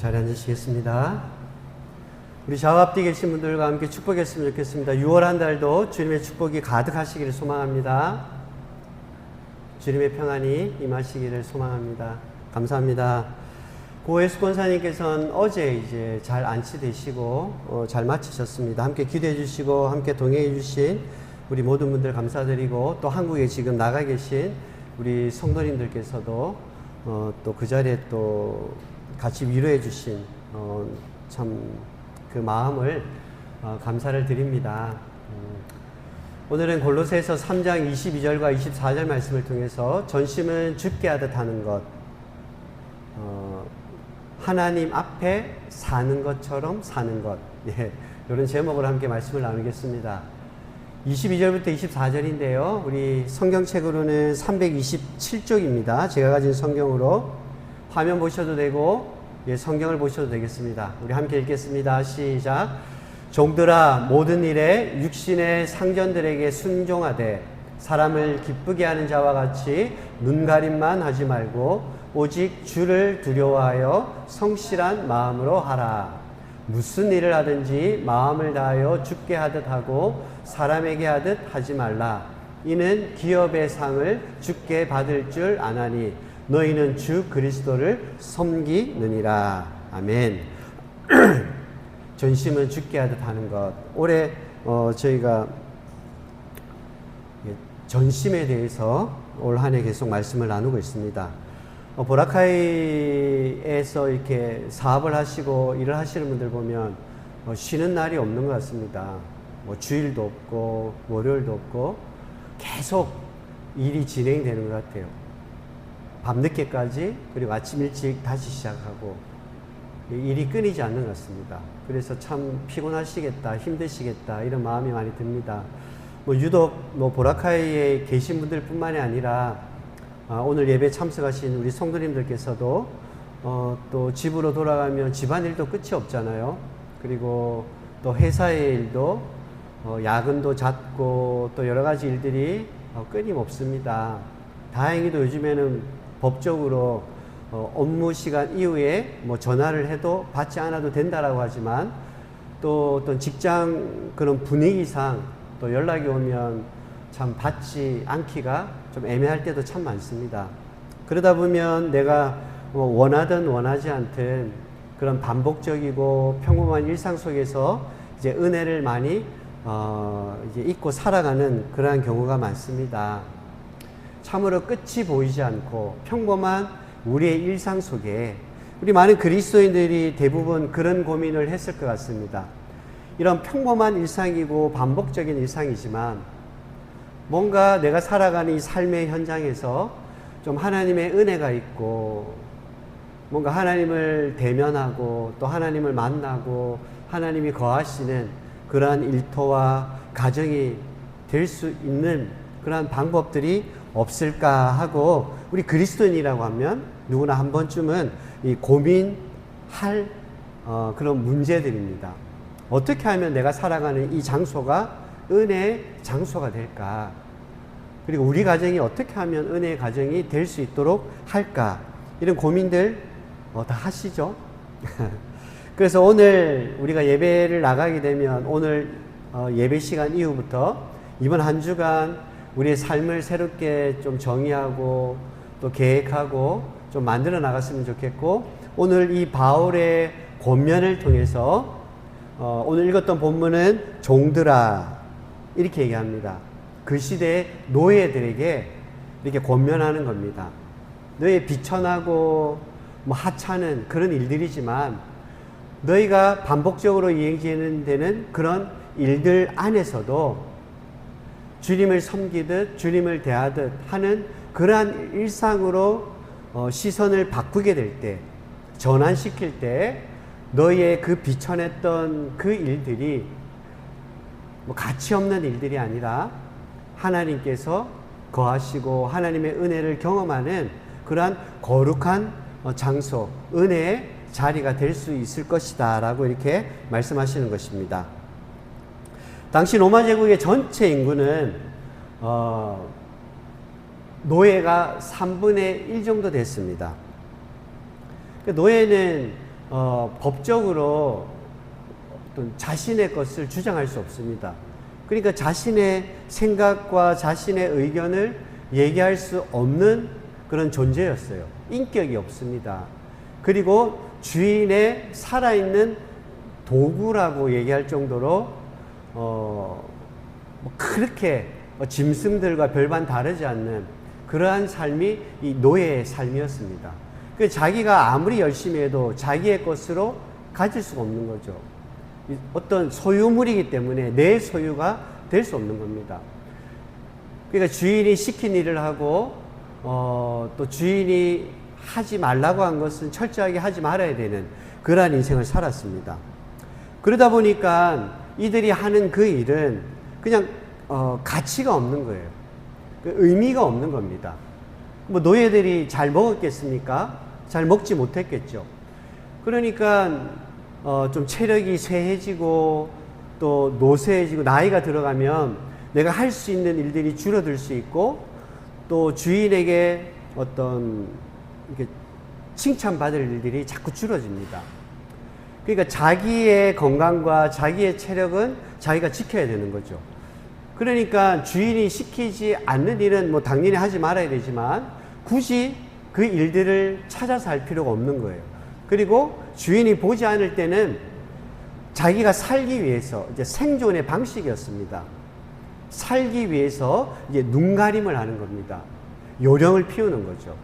자리에 앉으시겠습니다. 우리 좌우 앞뒤 계신 분들과 함께 축복했으면 좋겠습니다. 6월 한 달도 주님의 축복이 가득하시기를 소망합니다. 주님의 평안이 임하시기를 소망합니다. 감사합니다. 고혜수 권사님께서는 어제 이제 잘 안치되시고 잘 마치셨습니다. 함께 기도해 주시고 함께 동행해 주신 우리 모든 분들 감사드리고, 또 한국에 지금 나가 계신 우리 성도님들께서도 또 그 자리에 또 같이 위로해 주신 참 그 마음을 감사를 드립니다. 오늘은 골로새서 3장 22절과 24절 말씀을 통해서 전심은 죽게 하듯 하는 것, 하나님 앞에 사는 것처럼 사는 것, 이런 제목으로 함께 말씀을 나누겠습니다. 22절부터 24절인데요. 우리 성경책으로는 327쪽입니다. 제가 가진 성경으로 화면 보셔도 되고 성경을 보셔도 되겠습니다. 우리 함께 읽겠습니다. 시작. 종들아, 모든 일에 육신의 상전들에게 순종하되 사람을 기쁘게 하는 자와 같이 눈가림만 하지 말고 오직 주를 두려워하여 성실한 마음으로 하라. 무슨 일을 하든지 마음을 다하여 주께 하듯 하고 사람에게 하듯 하지 말라. 이는 기업의 상을 주께 받을 줄 아나니 너희는 주 그리스도를 섬기느니라. 아멘. 전심은 죽게 하듯 하는 것. 올해 저희가 전심에 대해서 올 한 해 계속 말씀을 나누고 있습니다. 보라카이에서 이렇게 사업을 하시고 일을 하시는 분들 보면 쉬는 날이 없는 것 같습니다. 주일도 없고 월요일도 없고 계속 일이 진행되는 것 같아요. 밤늦게까지, 그리고 아침 일찍 다시 시작하고 일이 끊이지 않는 것 같습니다. 그래서 참 피곤하시겠다, 힘드시겠다, 이런 마음이 많이 듭니다. 유독 보라카이에 계신 분들 뿐만이 아니라 오늘 예배 참석하신 우리 성도님들께서도 또 집으로 돌아가면 집안일도 끝이 없잖아요. 그리고 또 회사의 일도 야근도 잦고 또 여러 가지 일들이 끊임없습니다. 다행히도 요즘에는 법적으로 업무 시간 이후에 전화를 해도 받지 않아도 된다라고 하지만, 또 어떤 직장 그런 분위기상 또 연락이 오면 참 받지 않기가 좀 애매할 때도 참 많습니다. 그러다 보면 내가 원하든 원하지 않든 그런 반복적이고 평범한 일상 속에서 이제 은혜를 많이 이제 잊고 살아가는 그러한 경우가 많습니다. 참으로 끝이 보이지 않고 평범한 우리의 일상 속에 우리 많은 그리스도인들이 대부분 그런 고민을 했을 것 같습니다. 이런 평범한 일상이고 반복적인 일상이지만 뭔가 내가 살아가는 이 삶의 현장에서 좀 하나님의 은혜가 있고, 뭔가 하나님을 대면하고 또 하나님을 만나고 하나님이 거하시는 그러한 일터와 가정이 될 수 있는 그러한 방법들이 없을까 하고, 우리 그리스도인이라고 하면 누구나 한 번쯤은 이 고민할 그런 문제들입니다. 어떻게 하면 내가 살아가는 이 장소가 은혜의 장소가 될까? 그리고 우리 가정이 어떻게 하면 은혜의 가정이 될 수 있도록 할까? 이런 고민들 다 하시죠? 그래서 오늘 우리가 예배를 나가게 되면 오늘 예배 시간 이후부터 이번 한 주간 우리의 삶을 새롭게 좀 정의하고 또 계획하고 좀 만들어 나갔으면 좋겠고, 오늘 이 바울의 권면을 통해서 오늘 읽었던 본문은 종들아 이렇게 얘기합니다. 그 시대의 노예들에게 이렇게 권면하는 겁니다. 너의 비천하고 하찮은 그런 일들이지만 너희가 반복적으로 이행지는 되는 그런 일들 안에서도 주님을 섬기듯 주님을 대하듯 하는 그러한 일상으로 시선을 바꾸게 될 때, 전환시킬 때 너희의 그 비천했던 그 일들이 가치 없는 일들이 아니라 하나님께서 거하시고 하나님의 은혜를 경험하는 그러한 거룩한 장소, 은혜의 자리가 될 수 있을 것이다 라고 이렇게 말씀하시는 것입니다. 당시 로마 제국의 전체 인구는 노예가 3분의 1 정도 됐습니다. 노예는 법적으로 어떤 자신의 것을 주장할 수 없습니다. 그러니까 자신의 생각과 자신의 의견을 얘기할 수 없는 그런 존재였어요. 인격이 없습니다. 그리고 주인의 살아있는 도구라고 얘기할 정도로 그렇게 짐승들과 별반 다르지 않는 그러한 삶이 이 노예의 삶이었습니다. 그 자기가 아무리 열심히 해도 자기의 것으로 가질 수가 없는 거죠. 어떤 소유물이기 때문에 내 소유가 될 수 없는 겁니다. 그러니까 주인이 시킨 일을 하고 또 주인이 하지 말라고 한 것은 철저하게 하지 말아야 되는 그러한 인생을 살았습니다. 그러다 보니까 이들이 하는 그 일은 그냥 가치가 없는 거예요. 의미가 없는 겁니다. 뭐 노예들이 잘 먹었겠습니까? 잘 먹지 못했겠죠. 그러니까 좀 체력이 쇠해지고 또 노쇠해지고 나이가 들어가면 내가 할 수 있는 일들이 줄어들 수 있고 또 주인에게 어떤 이렇게 칭찬받을 일들이 자꾸 줄어집니다. 그러니까 자기의 건강과 자기의 체력은 자기가 지켜야 되는 거죠. 그러니까 주인이 시키지 않는 일은 뭐 당연히 하지 말아야 되지만 굳이 그 일들을 찾아서 할 필요가 없는 거예요. 그리고 주인이 보지 않을 때는 자기가 살기 위해서 이제 생존의 방식이었습니다. 살기 위해서 이제 눈가림을 하는 겁니다. 요령을 피우는 거죠.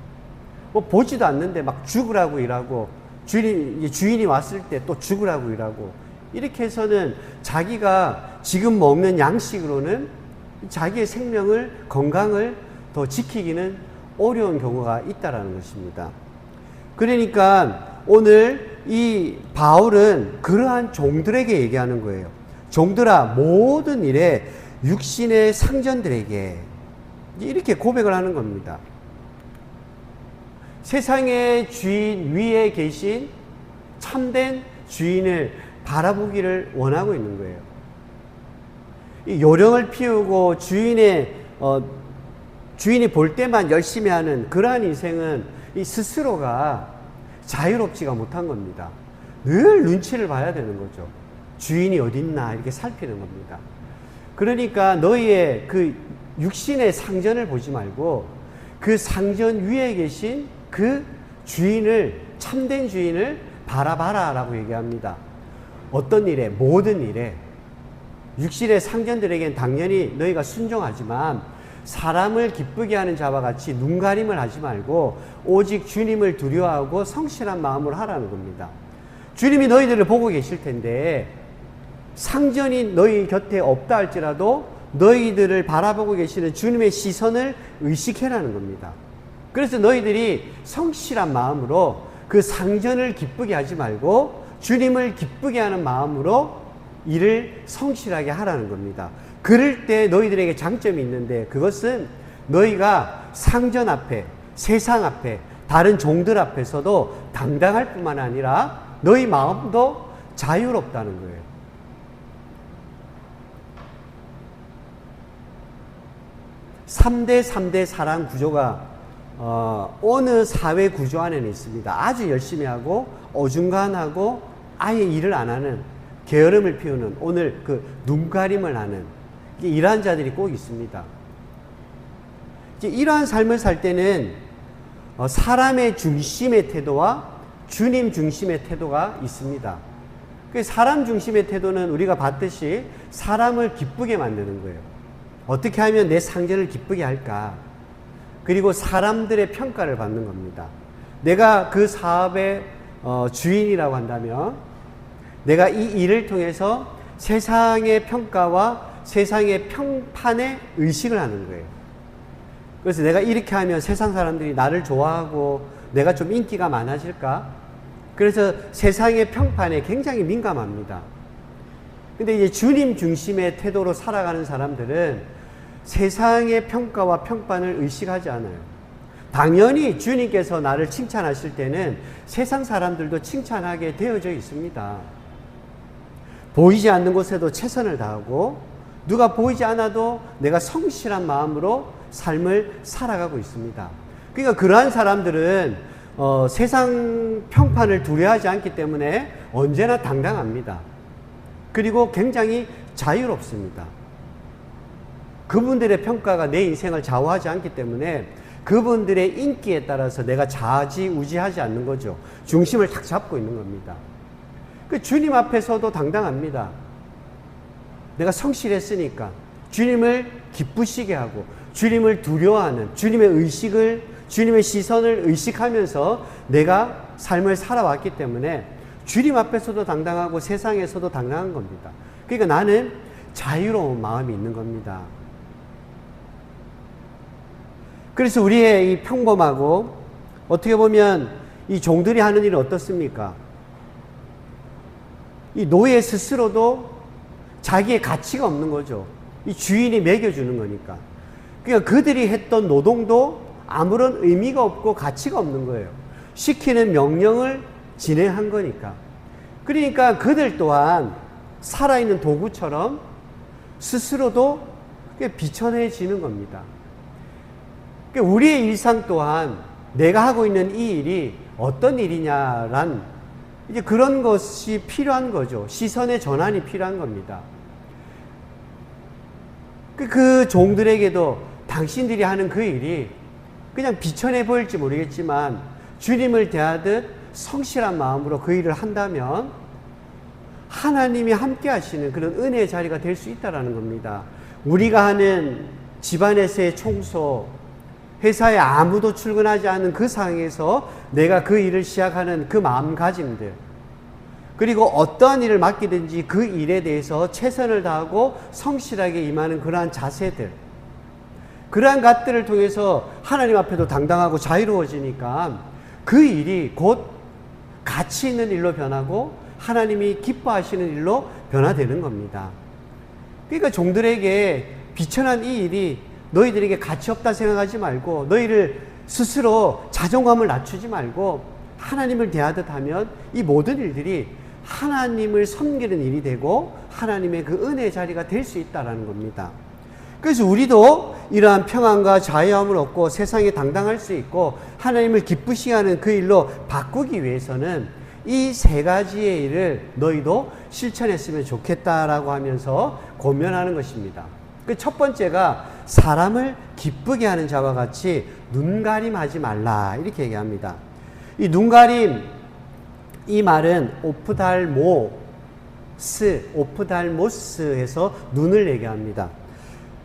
뭐 보지도 않는데 막 죽으라고 일하고 주인이 왔을 때 또 죽으라고 일하고 이렇게 해서는 자기가 지금 먹는 양식으로는 자기의 생명을 건강을 더 지키기는 어려운 경우가 있다라는 것입니다. 그러니까 오늘 이 바울은 그러한 종들에게 얘기하는 거예요. 종들아 모든 일에 육신의 상전들에게 이렇게 고백을 하는 겁니다. 세상의 주인 위에 계신 참된 주인을 바라보기를 원하고 있는 거예요. 이 요령을 피우고 주인이 볼 때만 열심히 하는 그러한 인생은 이 스스로가 자유롭지가 못한 겁니다. 늘 눈치를 봐야 되는 거죠. 주인이 어딨나 이렇게 살피는 겁니다. 그러니까 너희의 그 육신의 상전을 보지 말고 그 상전 위에 계신 그 주인을, 참된 주인을 바라봐라 라고 얘기합니다. 어떤 일에? 모든 일에. 육신의 상전들에겐 당연히 너희가 순종하지만 사람을 기쁘게 하는 자와 같이 눈가림을 하지 말고 오직 주님을 두려워하고 성실한 마음으로 하라는 겁니다. 주님이 너희들을 보고 계실 텐데 상전이 너희 곁에 없다 할지라도 너희들을 바라보고 계시는 주님의 시선을 의식해라는 겁니다. 그래서 너희들이 성실한 마음으로 그 상전을 기쁘게 하지 말고 주님을 기쁘게 하는 마음으로 일을 성실하게 하라는 겁니다. 그럴 때 너희들에게 장점이 있는데 그것은 너희가 상전 앞에, 세상 앞에, 다른 종들 앞에서도 당당할 뿐만 아니라 너희 마음도 자유롭다는 거예요. (3대 사랑) 구조가 어느 사회 구조 안에는 있습니다. 아주 열심히 하고 어중간하고 아예 일을 안 하는, 게으름을 피우는, 오늘 그 눈가림을 하는 이러한 자들이 꼭 있습니다. 이러한 삶을 살 때는 사람의 중심의 태도와 주님 중심의 태도가 있습니다. 사람 중심의 태도는 우리가 봤듯이 사람을 기쁘게 만드는 거예요. 어떻게 하면 내 상전을 기쁘게 할까? 그리고 사람들의 평가를 받는 겁니다. 내가 그 사업의 주인이라고 한다면 내가 이 일을 통해서 세상의 평가와 세상의 평판에 의식을 하는 거예요. 그래서 내가 이렇게 하면 세상 사람들이 나를 좋아하고 내가 좀 인기가 많아질까? 그래서 세상의 평판에 굉장히 민감합니다. 근데 이제 주님 중심의 태도로 살아가는 사람들은 세상의 평가와 평판을 의식하지 않아요. 당연히 주님께서 나를 칭찬하실 때는 세상 사람들도 칭찬하게 되어져 있습니다. 보이지 않는 곳에도 최선을 다하고 누가 보이지 않아도 내가 성실한 마음으로 삶을 살아가고 있습니다. 그러니까 그러한 사람들은 세상 평판을 두려워하지 않기 때문에 언제나 당당합니다. 그리고 굉장히 자유롭습니다. 그분들의 평가가 내 인생을 좌우하지 않기 때문에 그분들의 인기에 따라서 내가 좌지우지하지 않는 거죠. 중심을 탁 잡고 있는 겁니다. 그 주님 앞에서도 당당합니다. 내가 성실했으니까 주님을 기쁘시게 하고 주님을 두려워하는 주님의 의식을, 주님의 시선을 의식하면서 내가 삶을 살아왔기 때문에 주님 앞에서도 당당하고 세상에서도 당당한 겁니다. 그러니까 나는 자유로운 마음이 있는 겁니다. 그래서 우리의 이 평범하고 어떻게 보면 이 종들이 하는 일은 어떻습니까? 이 노예 스스로도 자기의 가치가 없는 거죠. 이 주인이 먹여주는 거니까. 그러니까 그들이 했던 노동도 아무런 의미가 없고 가치가 없는 거예요. 시키는 명령을 진행한 거니까. 그러니까 그들 또한 살아있는 도구처럼 스스로도 비천해지는 겁니다. 그러니까 우리의 일상 또한 내가 하고 있는 이 일이 어떤 일이냐란 이제 그런 것이 필요한 거죠. 시선의 전환이 필요한 겁니다. 그 종들에게도 당신들이 하는 그 일이 그냥 비천해 보일지 모르겠지만 주님을 대하듯 성실한 마음으로 그 일을 한다면 하나님이 함께 하시는 그런 은혜의 자리가 될 수 있다는 겁니다. 우리가 하는 집안에서의 청소, 회사에 아무도 출근하지 않는 그 상황에서 내가 그 일을 시작하는 그 마음가짐들, 그리고 어떠한 일을 맡기든지 그 일에 대해서 최선을 다하고 성실하게 임하는 그러한 자세들, 그러한 것들을 통해서 하나님 앞에도 당당하고 자유로워지니까 그 일이 곧 가치 있는 일로 변하고 하나님이 기뻐하시는 일로 변화되는 겁니다. 그러니까 종들에게 비천한 이 일이 너희들에게 가치 없다 생각하지 말고 너희를 스스로 자존감을 낮추지 말고 하나님을 대하듯 하면 이 모든 일들이 하나님을 섬기는 일이 되고 하나님의 그 은혜의 자리가 될 수 있다는 겁니다. 그래서 우리도 이러한 평안과 자유함을 얻고 세상에 당당할 수 있고 하나님을 기쁘시게 하는 그 일로 바꾸기 위해서는 이 세 가지의 일을 너희도 실천했으면 좋겠다라고 하면서 권면하는 것입니다. 그 첫 번째가 사람을 기쁘게 하는 자와 같이 눈가림하지 말라 이렇게 얘기합니다. 이 눈가림, 이 말은 오프달모스에서 눈을 얘기합니다.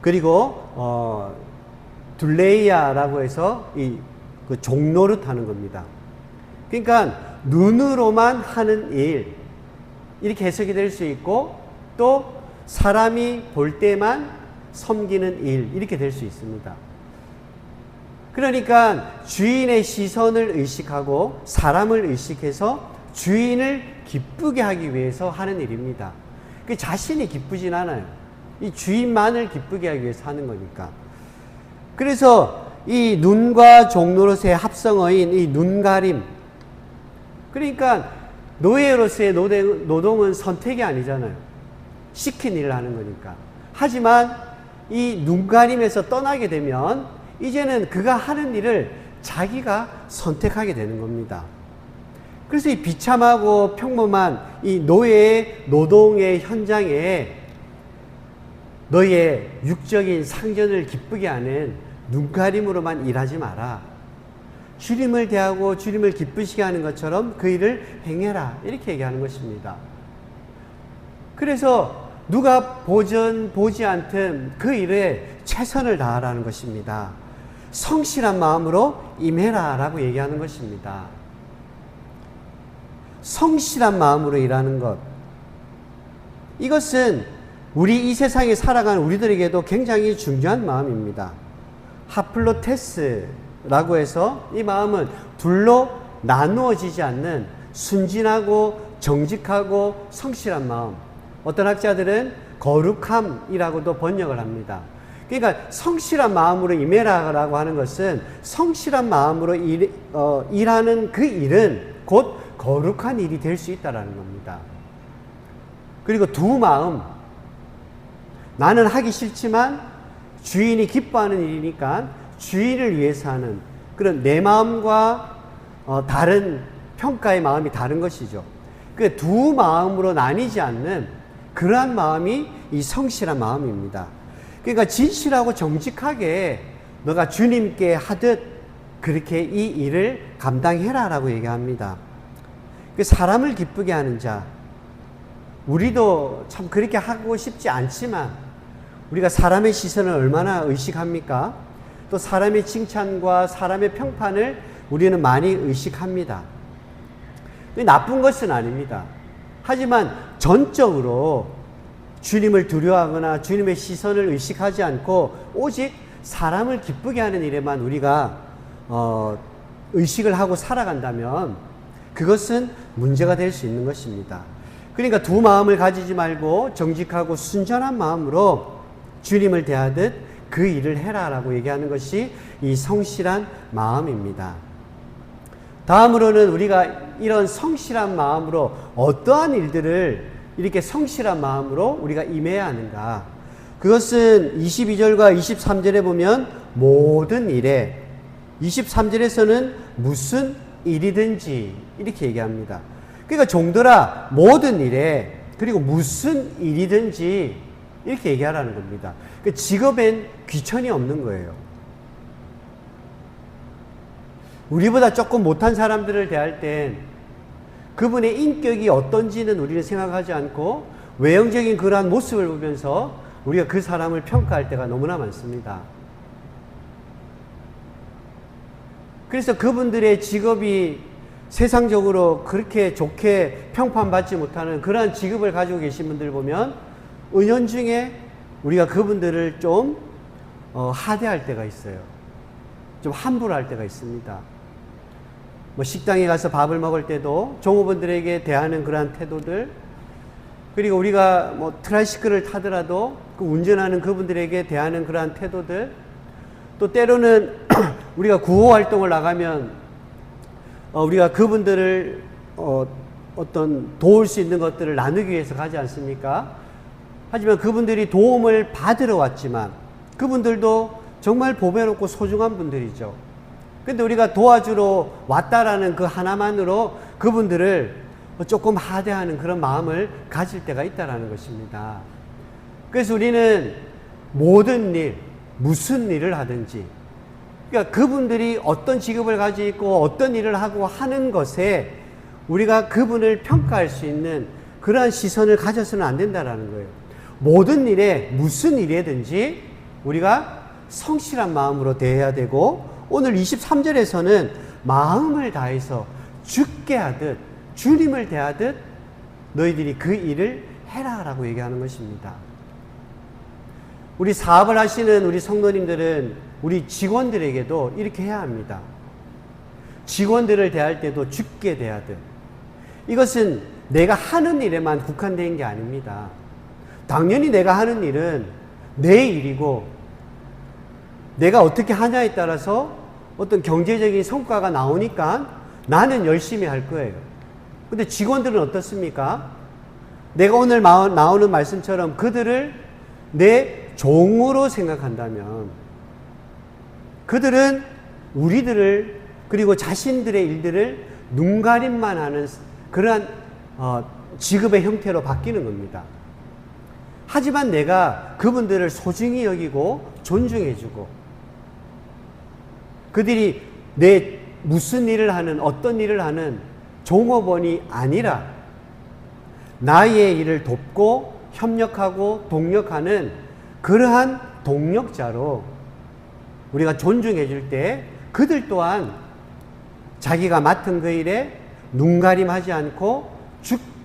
그리고 둘레이아라고 해서 그 종노릇 하는 겁니다. 그러니까 눈으로만 하는 일 이렇게 해석이 될 수 있고 또 사람이 볼 때만 섬기는 일 이렇게 될 수 있습니다. 그러니까 주인의 시선을 의식하고 사람을 의식해서 주인을 기쁘게 하기 위해서 하는 일입니다. 그 자신이 기쁘진 않아요. 이 주인만을 기쁘게 하기 위해서 하는 거니까. 그래서 이 눈과 종노릇의 합성어인 이 눈가림, 그러니까 노예로서의 노동은 선택이 아니잖아요. 시킨 일을 하는 거니까. 하지만 이 눈가림에서 떠나게 되면 이제는 그가 하는 일을 자기가 선택하게 되는 겁니다. 그래서 이 비참하고 평범한 이 노예의 노동의 현장에 너의 육적인 상전을 기쁘게 하는 눈가림으로만 일하지 마라. 주님을 대하고 주님을 기쁘시게 하는 것처럼 그 일을 행해라. 이렇게 얘기하는 것입니다. 그래서 누가 보지 않든 그 일에 최선을 다하라는 것입니다. 성실한 마음으로 임해라 라고 얘기하는 것입니다. 성실한 마음으로 일하는 것, 이것은 우리 이 세상에 살아가는 우리들에게도 굉장히 중요한 마음입니다. 하플로테스라고 해서 이 마음은 둘로 나누어지지 않는 순진하고 정직하고 성실한 마음, 어떤 학자들은 거룩함이라고도 번역을 합니다. 그러니까 성실한 마음으로 임해라라고 하는 것은 성실한 마음으로 일하는 그 일은 곧 거룩한 일이 될 수 있다는 겁니다. 그리고 두 마음, 나는 하기 싫지만 주인이 기뻐하는 일이니까 주인을 위해서 하는 그런 내 마음과 다른 평가의 마음이 다른 것이죠. 그 두 마음으로 나뉘지 않는 그러한 마음이 이 성실한 마음입니다. 그러니까 진실하고 정직하게 너가 주님께 하듯 그렇게 이 일을 감당해라 라고 얘기합니다. 그 사람을 기쁘게 하는 자, 우리도 참 그렇게 하고 싶지 않지만 우리가 사람의 시선을 얼마나 의식합니까? 또 사람의 칭찬과 사람의 평판을 우리는 많이 의식합니다. 나쁜 것은 아닙니다. 하지만 전적으로 주님을 두려워하거나 주님의 시선을 의식하지 않고 오직 사람을 기쁘게 하는 일에만 우리가 의식을 하고 살아간다면 그것은 문제가 될 수 있는 것입니다. 그러니까 두 마음을 가지지 말고 정직하고 순전한 마음으로 주님을 대하듯 그 일을 해라라고 얘기하는 것이 이 성실한 마음입니다. 다음으로는 우리가 이런 성실한 마음으로 어떠한 일들을 이렇게 성실한 마음으로 우리가 임해야 하는가? 그것은 22절과 23절에 보면 모든 일에, 23절에서는 무슨 일이든지 이렇게 얘기합니다. 그러니까 종들아 모든 일에, 그리고 무슨 일이든지 이렇게 얘기하라는 겁니다. 그 직업엔 귀천이 없는 거예요. 우리보다 조금 못한 사람들을 대할 땐 그분의 인격이 어떤지는 우리는 생각하지 않고 외형적인 그러한 모습을 보면서 우리가 그 사람을 평가할 때가 너무나 많습니다. 그래서 그분들의 직업이 세상적으로 그렇게 좋게 평판받지 못하는 그러한 직업을 가지고 계신 분들 보면 은연중에 우리가 그분들을 좀 하대할 때가 있어요. 좀 함부로 할 때가 있습니다. 뭐 식당에 가서 밥을 먹을 때도 종업원들에게 대하는 그러한 태도들, 그리고 우리가 뭐 트라이시클을 타더라도 그 운전하는 그분들에게 대하는 그러한 태도들, 또 때로는 우리가 구호 활동을 나가면 우리가 그분들을 어떤 도울 수 있는 것들을 나누기 위해서 가지 않습니까? 하지만 그분들이 도움을 받으러 왔지만 그분들도 정말 보배롭고 소중한 분들이죠. 근데 우리가 도와주러 왔다라는 그 하나만으로 그분들을 조금 하대하는 그런 마음을 가질 때가 있다라는 것입니다. 그래서 우리는 모든 일, 무슨 일을 하든지, 그러니까 그분들이 어떤 직업을 가지고 있고 어떤 일을 하고 하는 것에 우리가 그분을 평가할 수 있는 그러한 시선을 가져서는 안 된다라는 거예요. 모든 일에 무슨 일이든지 우리가 성실한 마음으로 대해야 되고, 오늘 23절에서는 마음을 다해서 죽게 하듯 주님을 대하듯 너희들이 그 일을 해라라고 얘기하는 것입니다. 우리 사업을 하시는 우리 성도님들은 우리 직원들에게도 이렇게 해야 합니다. 직원들을 대할 때도 죽게 대하듯. 이것은 내가 하는 일에만 국한된 게 아닙니다. 당연히 내가 하는 일은 내 일이고 내가 어떻게 하냐에 따라서 어떤 경제적인 성과가 나오니까 나는 열심히 할 거예요. 근데 직원들은 어떻습니까? 내가 오늘 나오는 말씀처럼 그들을 내 종으로 생각한다면 그들은 우리들을, 그리고 자신들의 일들을 눈가림만 하는 그러한 직업의 형태로 바뀌는 겁니다. 하지만 내가 그분들을 소중히 여기고 존중해주고 그들이 내 무슨 일을 하는, 어떤 일을 하는 종업원이 아니라 나의 일을 돕고 협력하고 동력하는 그러한 동력자로 우리가 존중해 줄 때 그들 또한 자기가 맡은 그 일에 눈가림하지 않고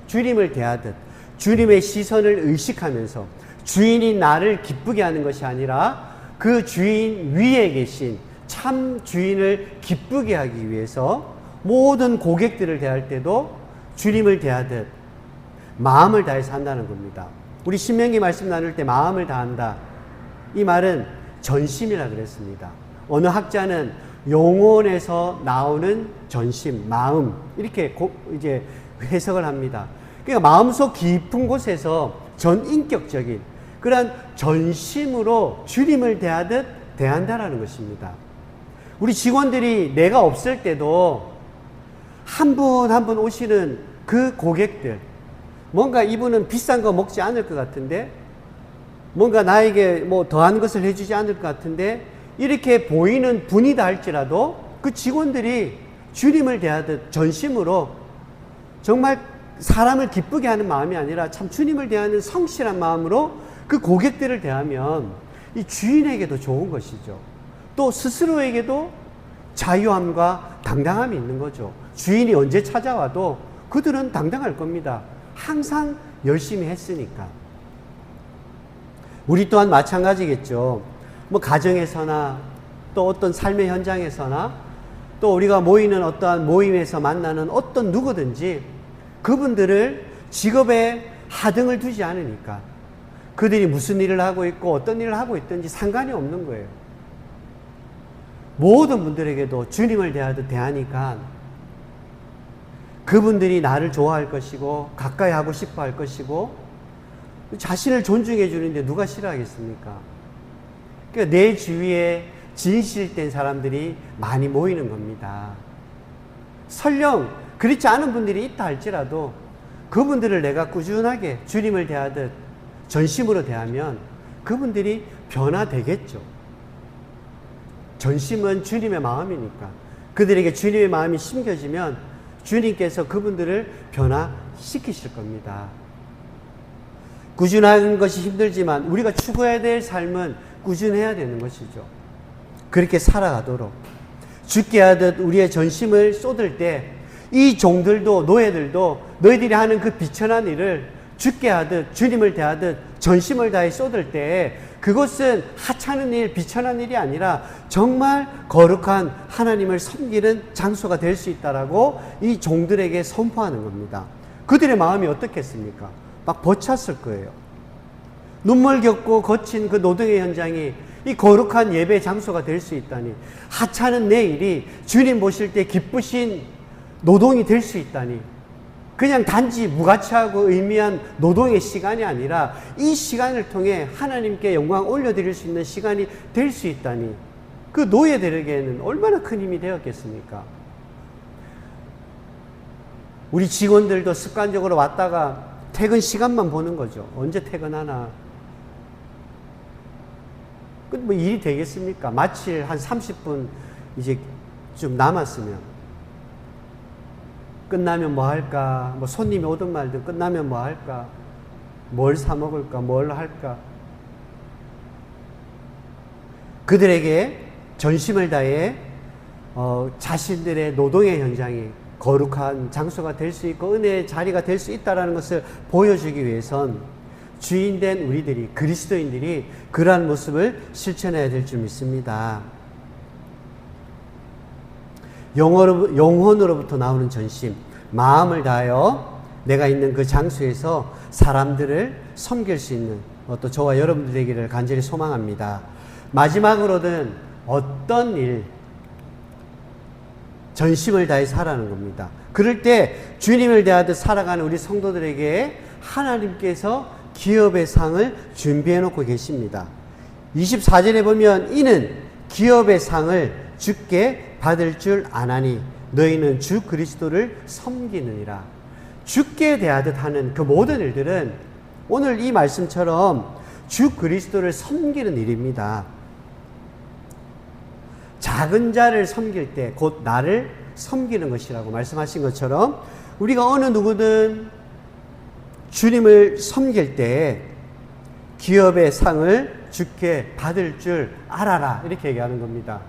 주님을 대하듯 주님의 시선을 의식하면서 주인이 나를 기쁘게 하는 것이 아니라 그 주인 위에 계신 참 주인을 기쁘게 하기 위해서 모든 고객들을 대할 때도 주님을 대하듯 마음을 다해서 한다는 겁니다. 우리 신명기 말씀 나눌 때 마음을 다한다, 이 말은 전심이라 그랬습니다. 어느 학자는 영혼에서 나오는 전심, 마음, 이렇게 이제 해석을 합니다. 그러니까 마음속 깊은 곳에서 전인격적인 그러한 전심으로 주님을 대하듯 대한다라는 것입니다. 우리 직원들이 내가 없을 때도 한 분 한 분 오시는 그 고객들, 뭔가 이분은 비싼 거 먹지 않을 것 같은데, 뭔가 나에게 뭐 더한 것을 해주지 않을 것 같은데, 이렇게 보이는 분이다 할지라도 그 직원들이 주님을 대하듯 전심으로 정말 사람을 기쁘게 하는 마음이 아니라 참 주님을 대하는 성실한 마음으로 그 고객들을 대하면 이 주인에게도 좋은 것이죠. 또 스스로에게도 자유함과 당당함이 있는 거죠. 주인이 언제 찾아와도 그들은 당당할 겁니다. 항상 열심히 했으니까. 우리 또한 마찬가지겠죠. 뭐 가정에서나 또 어떤 삶의 현장에서나 또 우리가 모이는 어떠한 모임에서 만나는 어떤 누구든지 그분들을 직업에 하등을 두지 않으니까 그들이 무슨 일을 하고 있고 어떤 일을 하고 있든지 상관이 없는 거예요. 모든 분들에게도 주님을 대하듯 대하니까 그분들이 나를 좋아할 것이고 가까이 하고 싶어 할 것이고 자신을 존중해 주는데 누가 싫어하겠습니까? 그러니까 내 주위에 진실된 사람들이 많이 모이는 겁니다. 설령 그렇지 않은 분들이 있다 할지라도 그분들을 내가 꾸준하게 주님을 대하듯 전심으로 대하면 그분들이 변화되겠죠. 전심은 주님의 마음이니까 그들에게 주님의 마음이 심겨지면 주님께서 그분들을 변화시키실 겁니다. 꾸준한 것이 힘들지만 우리가 추구해야 될 삶은 꾸준해야 되는 것이죠. 그렇게 살아가도록 죽게 하듯 우리의 전심을 쏟을 때 이 종들도 노예들도 너희들이 하는 그 비천한 일을 죽게 하듯 주님을 대하듯 전심을 다해 쏟을 때 그것은 하찮은 일, 비천한 일이 아니라 정말 거룩한 하나님을 섬기는 장소가 될 수 있다라고 이 종들에게 선포하는 겁니다. 그들의 마음이 어떻겠습니까? 막 벅찼을 거예요. 눈물 겪고 거친 그 노동의 현장이 이 거룩한 예배 장소가 될 수 있다니, 하찮은 내 일이 주님 보실 때 기쁘신 노동이 될 수 있다니, 그냥 단지 무가치하고 의미한 노동의 시간이 아니라 이 시간을 통해 하나님께 영광 올려드릴 수 있는 시간이 될 수 있다니, 그 노예들에게는 얼마나 큰 힘이 되었겠습니까? 우리 직원들도 습관적으로 왔다가 퇴근 시간만 보는 거죠. 언제 퇴근하나. 뭐 일이 되겠습니까? 마칠 한 30분 이제 좀 남았으면. 끝나면 뭐 할까? 뭐 손님이 오든 말든 끝나면 뭐 할까? 뭘 사 먹을까? 뭘 할까? 그들에게 전심을 다해 자신들의 노동의 현장이 거룩한 장소가 될 수 있고 은혜의 자리가 될 수 있다는 것을 보여주기 위해선 주인된 우리들이, 그리스도인들이 그러한 모습을 실천해야 될 줄 믿습니다. 영혼으로부터 나오는 전심, 마음을 다하여 내가 있는 그 장소에서 사람들을 섬길 수 있는 또 저와 여러분들 되기를 간절히 소망합니다. 마지막으로는 어떤 일, 전심을 다해 살아가는 겁니다. 그럴 때 주님을 대하듯 살아가는 우리 성도들에게 하나님께서 기업의 상을 준비해 놓고 계십니다. 24절에 보면 이는 기업의 상을 주께 받을 줄 아나니 너희는 주 그리스도를 섬기느니라. 주께 대하듯 하는 그 모든 일들은 오늘 이 말씀처럼 주 그리스도를 섬기는 일입니다. 작은 자를 섬길 때 곧 나를 섬기는 것이라고 말씀하신 것처럼 우리가 어느 누구든 주님을 섬길 때 기업의 상을 주께 받을 줄 알아라, 이렇게 얘기하는 겁니다.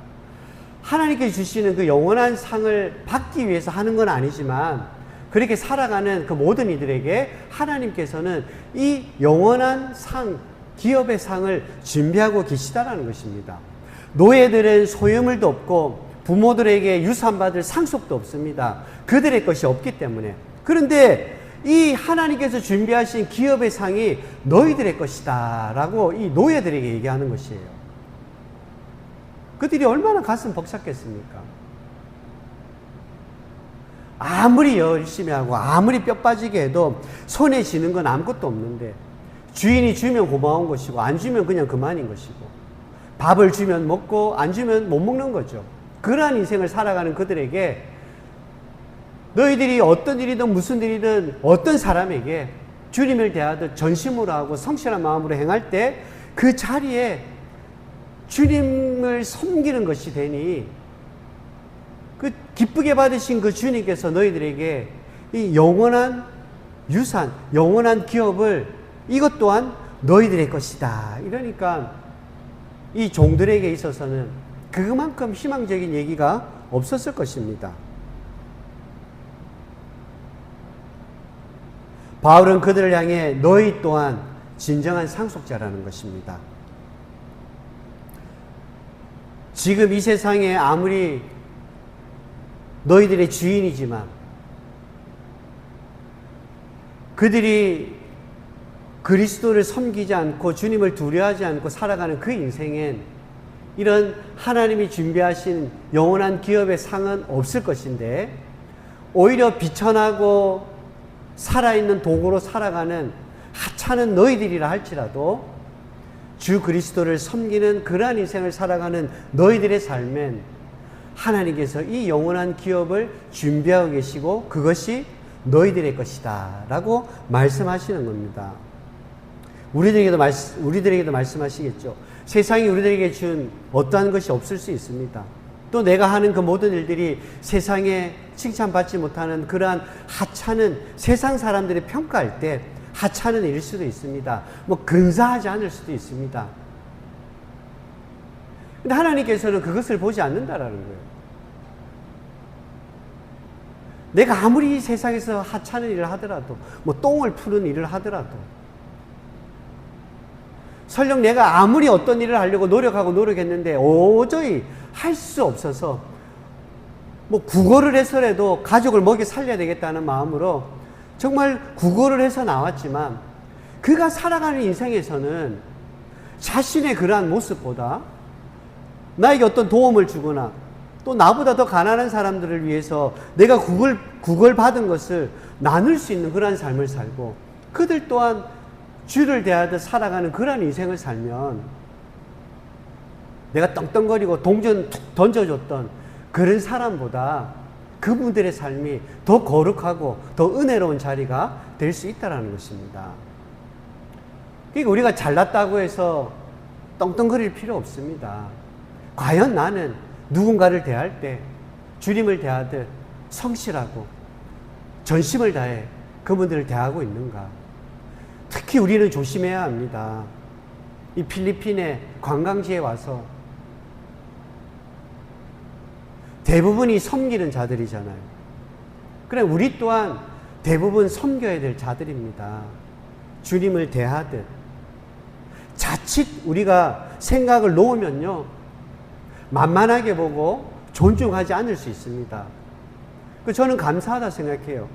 하나님께 주시는 그 영원한 상을 받기 위해서 하는 건 아니지만 그렇게 살아가는 그 모든 이들에게 하나님께서는 이 영원한 상, 기업의 상을 준비하고 계시다라는 것입니다. 노예들은 소유물도 없고 부모들에게 유산받을 상속도 없습니다. 그들의 것이 없기 때문에. 그런데 이 하나님께서 준비하신 기업의 상이 너희들의 것이다 라고 이 노예들에게 얘기하는 것이에요. 그들이 얼마나 가슴 벅찼겠습니까? 아무리 열심히 하고 아무리 뼈 빠지게 해도 손에 쥐는 건 아무것도 없는데 주인이 주면 고마운 것이고 안 주면 그냥 그만인 것이고 밥을 주면 먹고 안 주면 못 먹는 거죠. 그러한 인생을 살아가는 그들에게 너희들이 어떤 일이든 무슨 일이든 어떤 사람에게 주님을 대하듯 전심으로 하고 성실한 마음으로 행할 때 그 자리에 주님을 섬기는 것이 되니 그 기쁘게 받으신 그 주님께서 너희들에게 이 영원한 유산, 영원한 기업을 이것 또한 너희들의 것이다. 이러니까 이 종들에게 있어서는 그만큼 희망적인 얘기가 없었을 것입니다. 바울은 그들을 향해 너희 또한 진정한 상속자라는 것입니다. 지금 이 세상에 아무리 너희들의 주인이지만 그들이 그리스도를 섬기지 않고 주님을 두려워하지 않고 살아가는 그 인생엔 이런 하나님이 준비하신 영원한 기업의 상은 없을 것인데 오히려 비천하고 살아있는 도구로 살아가는 하찮은 너희들이라 할지라도 주 그리스도를 섬기는 그러한 인생을 살아가는 너희들의 삶엔 하나님께서 이 영원한 기업을 준비하고 계시고 그것이 너희들의 것이다 라고 말씀하시는 겁니다. 우리들에게도 말씀하시겠죠. 세상이 우리들에게 준 어떠한 것이 없을 수 있습니다. 또 내가 하는 그 모든 일들이 세상에 칭찬받지 못하는 그러한 하찮은 세상 사람들이 평가할 때 하찮은 일일 수도 있습니다. 근사하지 않을 수도 있습니다. 근데 하나님께서는 그것을 보지 않는다라는 거예요. 내가 아무리 이 세상에서 하찮은 일을 하더라도, 똥을 푸는 일을 하더라도, 설령 내가 아무리 어떤 일을 하려고 노력했는데 도저히 할 수 없어서 구걸을 해서라도 가족을 먹여 살려야 되겠다는 마음으로 정말 구걸을 해서 나왔지만 그가 살아가는 인생에서는 자신의 그러한 모습보다 나에게 어떤 도움을 주거나 또 나보다 더 가난한 사람들을 위해서 내가 구걸 받은 것을 나눌 수 있는 그러한 삶을 살고 그들 또한 주를 대하듯 살아가는 그러한 인생을 살면 내가 떵떵거리고 동전 툭 던져줬던 그런 사람보다 그분들의 삶이 더 거룩하고 더 은혜로운 자리가 될 수 있다는 것입니다. 그러니까 우리가 잘났다고 해서 떵떵거릴 필요 없습니다. 과연 나는 누군가를 대할 때 주님을 대하듯 성실하고 전심을 다해 그분들을 대하고 있는가? 특히 우리는 조심해야 합니다. 이 필리핀의 관광지에 와서 대부분이 섬기는 자들이잖아요. 그래 우리 또한 대부분 섬겨야 될 자들입니다. 주님을 대하듯. 자칫 우리가 생각을 놓으면요 만만하게 보고 존중하지 않을 수 있습니다. 저는 감사하다 생각해요.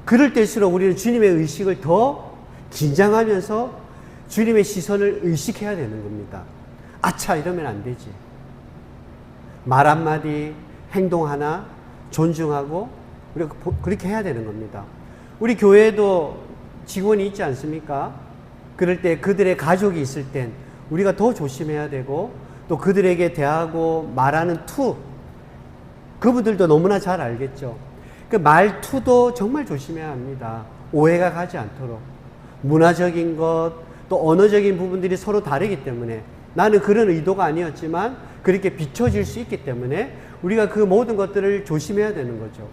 그럴 때일수록 우리는 주님의 의식을 더 긴장하면서 주님의 시선을 의식해야 되는 겁니다. 아차 이러면 안 되지. 말 한마디 행동 하나 존중하고 우리가 그렇게 해야 되는 겁니다. 우리 교회에도 직원이 있지 않습니까? 그럴 때 그들의 가족이 있을 땐 우리가 더 조심해야 되고 또 그들에게 대하고 말하는 투 그분들도 너무나 잘 알겠죠. 그 말투도 정말 조심해야 합니다. 오해가 가지 않도록. 문화적인 것 또 언어적인 부분들이 서로 다르기 때문에 나는 그런 의도가 아니었지만 그렇게 비춰질 수 있기 때문에 우리가 그 모든 것들을 조심해야 되는 거죠.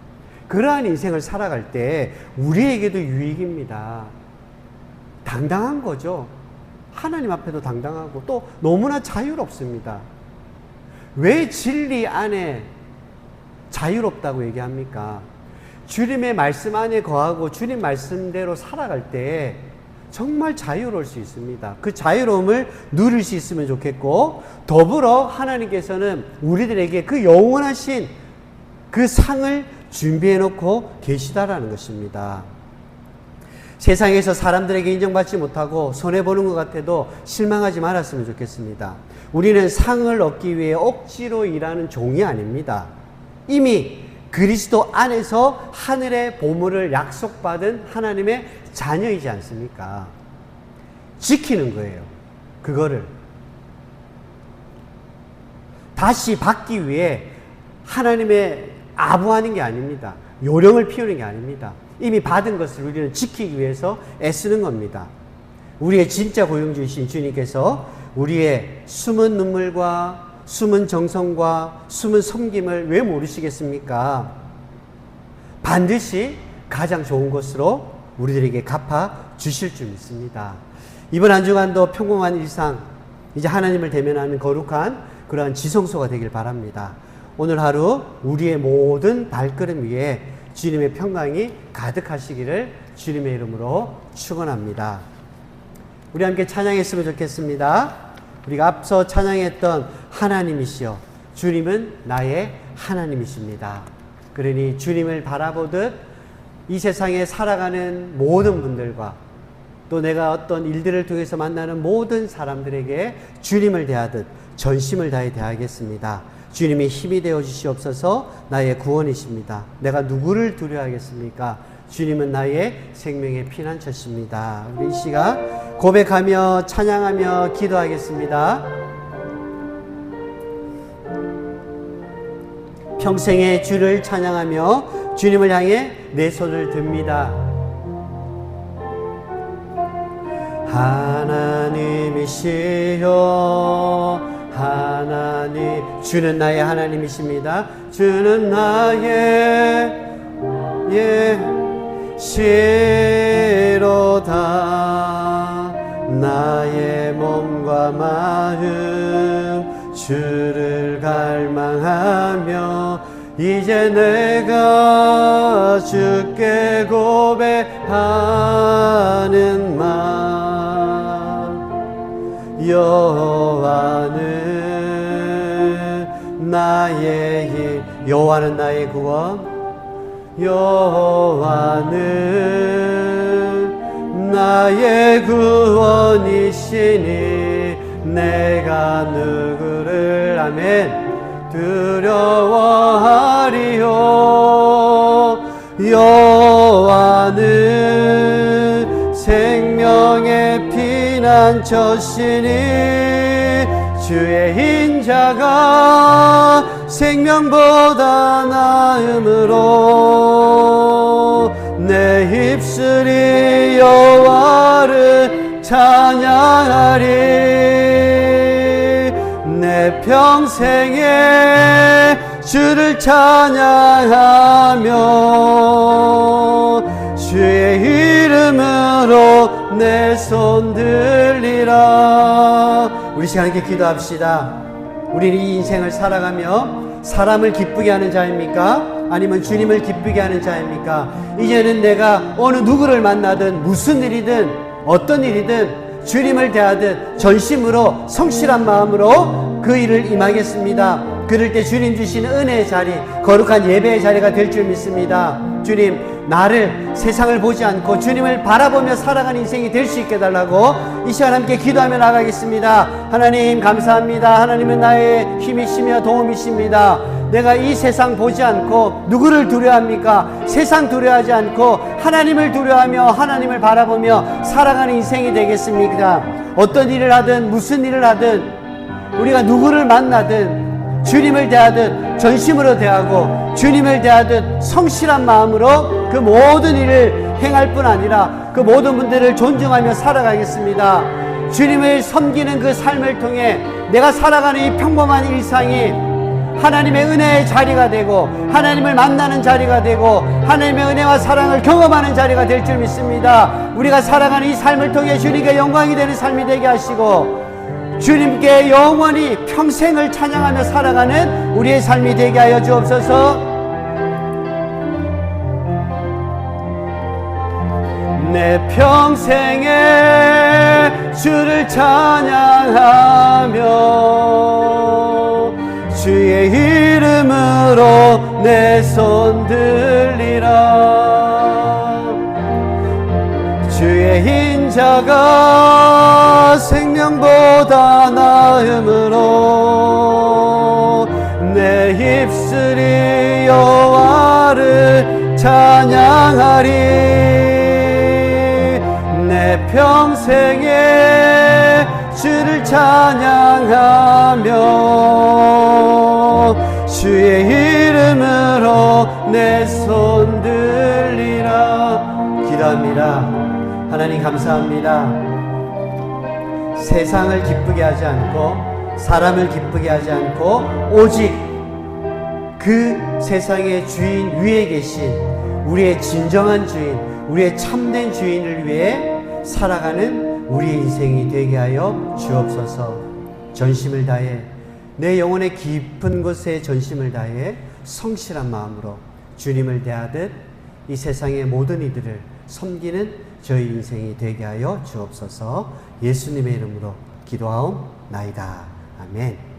그러한 인생을 살아갈 때 우리에게도 유익입니다. 당당한 거죠. 하나님 앞에도 당당하고 또 너무나 자유롭습니다. 왜 진리 안에 자유롭다고 얘기합니까? 주님의 말씀 안에 거하고 주님 말씀대로 살아갈 때 정말 자유로울 수 있습니다. 그 자유로움을 누릴 수 있으면 좋겠고 더불어 하나님께서는 우리들에게 그 영원하신 그 상을 준비해 놓고 계시다라는 것입니다. 세상에서 사람들에게 인정받지 못하고 손해보는 것 같아도 실망하지 말았으면 좋겠습니다. 우리는 상을 얻기 위해 억지로 일하는 종이 아닙니다. 이미 그리스도 안에서 하늘의 보물을 약속받은 하나님의 자녀이지 않습니까? 지키는 거예요. 그거를 다시 받기 위해 하나님의 아부하는 게 아닙니다. 요령을 피우는 게 아닙니다. 이미 받은 것을 우리는 지키기 위해서 애쓰는 겁니다. 우리의 진짜 고용주이신 주님께서 우리의 숨은 눈물과 숨은 정성과 숨은 섬김을 왜 모르시겠습니까? 반드시 가장 좋은 것으로 우리들에게 갚아 주실 줄 믿습니다. 이번 한 주간도 평범한 일상, 이제 하나님을 대면하는 거룩한 그러한 지성소가 되길 바랍니다. 오늘 하루 우리의 모든 발걸음 위에 주님의 평강이 가득하시기를 주님의 이름으로 축원합니다. 우리 함께 찬양했으면 좋겠습니다. 우리가 앞서 찬양했던 하나님이시여, 주님은 나의 하나님이십니다. 그러니 주님을 바라보듯 이 세상에 살아가는 모든 분들과 또 내가 어떤 일들을 통해서 만나는 모든 사람들에게 주님을 대하듯 전심을 다해 대하겠습니다. 주님이 힘이 되어 주시옵소서. 나의 구원이십니다. 내가 누구를 두려워하겠습니까? 주님은 나의 생명의 피난처십니다. 우리 이 시간 고백하며 찬양하며 기도하겠습니다. 평생의 주를 찬양하며 주님을 향해 내 손을 듭니다. 하나님이시여 하나님, 주는 나의 하나님이십니다. 주는 나의 시로다. 나의 몸과 마음 주를 갈망하며 이제 내가 주께 고백하는 맘, 여호와는 나의 힘, 여호와는 나의 구원, 여호와는 나의 구원이시니 내가 누구를 아멘 두려워하리요. 여호와는 생명의 피난처시니 주의 인자가 생명보다 나음으로 내 입술이 여호와를 찬양하리. 내 평생에 주를 찬양하며 주의 이름으로 내 손 들리라. 우리 시간 이렇게 기도합시다. 우리는 이 인생을 살아가며 사람을 기쁘게 하는 자입니까? 아니면 주님을 기쁘게 하는 자입니까? 이제는 내가 어느 누구를 만나든 무슨 일이든 어떤 일이든 주님을 대하듯 전심으로 성실한 마음으로 그 일을 임하겠습니다. 그럴 때 주님 주시는 은혜의 자리, 거룩한 예배의 자리가 될 줄 믿습니다. 주님, 나를 세상을 보지 않고 주님을 바라보며 살아가는 인생이 될 수 있게 해달라고 이 시간 함께 기도하며 나가겠습니다. 하나님 감사합니다. 하나님은 나의 힘이시며 도움이십니다. 내가 이 세상 보지 않고 누구를 두려워합니까? 세상 두려워하지 않고 하나님을 두려워하며 하나님을 바라보며 살아가는 인생이 되겠습니까? 어떤 일을 하든 무슨 일을 하든 우리가 누구를 만나든 주님을 대하듯 전심으로 대하고 주님을 대하듯 성실한 마음으로 그 모든 일을 행할 뿐 아니라 그 모든 분들을 존중하며 살아가겠습니다. 주님을 섬기는 그 삶을 통해 내가 살아가는 이 평범한 일상이 하나님의 은혜의 자리가 되고 하나님을 만나는 자리가 되고 하나님의 은혜와 사랑을 경험하는 자리가 될 줄 믿습니다. 우리가 살아가는 이 삶을 통해 주님께 영광이 되는 삶이 되게 하시고 주님께 영원히 평생을 찬양하며 살아가는 우리의 삶이 되게 하여 주옵소서. 내 평생에 주를 찬양하며 주의 이름으로 내 손 들리라. 주의 인자가 생명보다 나음으로 내 입술이 여호와를 찬양하리. 내 평생에 주를 찬양하며 주의 이름으로 내 손 하나님 감사합니다. 세상을 기쁘게 하지 않고 사람을 기쁘게 하지 않고 오직 그 세상의 주인 위에 계신 우리의 진정한 주인, 우리의 참된 주인을 위해 살아가는 우리의 인생이 되게 하여 주옵소서. 전심을 다해 내 영혼의 깊은 곳에 전심을 다해 성실한 마음으로 주님을 대하듯 이 세상의 모든 이들을 섬기는 저희 인생이 되게 하여 주옵소서. 예수님의 이름으로 기도하옵나이다. 아멘.